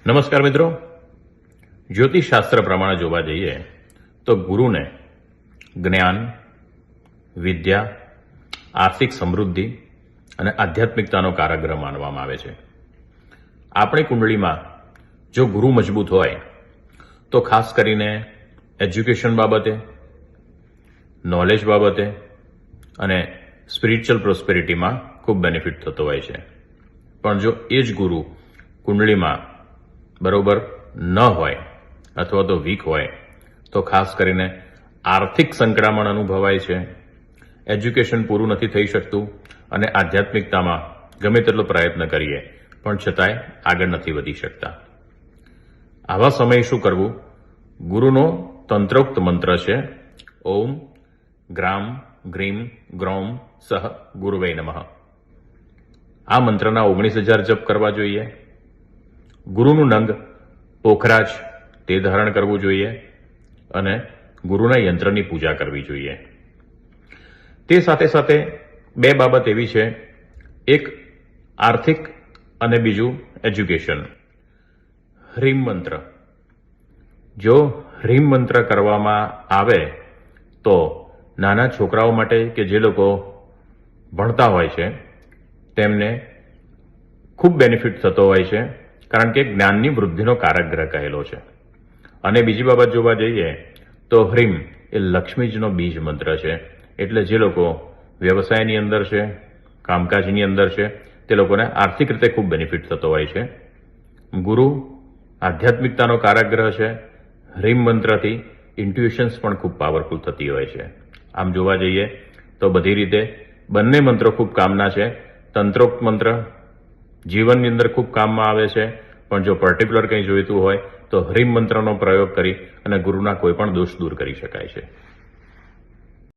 નમસ્કાર મિત્રો, જ્યોતિષશાસ્ત્ર પ્રમાણે જોવા જઈએ તો ગુરુને જ્ઞાન, વિદ્યા, આર્થિક સમૃદ્ધિ અને આધ્યાત્મિકતાનો કારકગ્રહ માનવામાં આવે છે. આપણી કુંડળીમાં જો ગુરુ મજબૂત હોય તો ખાસ કરીને એજ્યુકેશન બાબતે, નોલેજ બાબતે અને સ્પિરિચ્યુઅલ પ્રોસ્પેરિટીમાં ખૂબ બેનિફિટ થતો હોય છે. પણ જો એ જ ગુરુ કુંડળીમાં બરોબર ન હોય અથવા તો વીક હોય તો ખાસ કરીને આર્થિક સંકળામણ અનુભવાય છે, એજ્યુકેશન પૂરું નથી થઈ શકતું અને આધ્યાત્મિકતામાં ગમે તેટલો પ્રયત્ન કરીએ પણ છતાંય આગળ નથી વધી શકતા. આવા સમયે શું કરવું? ગુરુનો તંત્રોક્ત મંત્ર છે ઓમ ગ્રામ ગ્રીમ ગ્રોમ સહ ગુરુવે નમઃ. આ મંત્રના 19,000 જપ કરવા જોઈએ. ગુરુનું નંગ પોખરાજ તે ધારણ કરવું જોઈએ અને ગુરુના યંત્રની પૂજા કરવી જોઈએ. તે સાથે સાથે બે બાબત એવી છે, એક આર્થિક અને બીજું એજ્યુકેશન. હ્રીમ મંત્ર, જો હ્રીમ મંત્ર કરવામાં આવે તો નાના છોકરાઓ માટે કે જે લોકો ભણતા હોય છે તેમને ખૂબ બેનિફિટ થતો હોય છે, કારણ કે જ્ઞાનની વૃદ્ધિનો કારકગ્રહ કહેલો છે. અને બીજી બાબત જોવા જઈએ તો હ્રીમ એ લક્ષ્મીજીનો બીજ મંત્ર છે, એટલે જે લોકો વ્યવસાયની અંદર છે, કામકાજની અંદર છે, તે લોકોને આર્થિક રીતે ખૂબ બેનિફિટ થતો હોય છે. ગુરુ આધ્યાત્મિકતાનો કારકગ્રહ છે. હ્રીમ મંત્રથી ઇન્ટ્યુશન્સ પણ ખૂબ પાવરફુલ થતી હોય છે. આમ જોવા જઈએ તો બધી રીતે બંને મંત્રો ખૂબ કામના છે. તંત્રોક્ત મંત્ર જીવનની અંદર ખૂબ કામમાં આવે છે, પણ જો પર્ટિક્યુલર કંઈ જોઈતું હોય તો હ્રીમ મંત્રનો પ્રયોગ કરી અને ગુરુના કોઈ પણ દોષ દૂર કરી શકાય છે.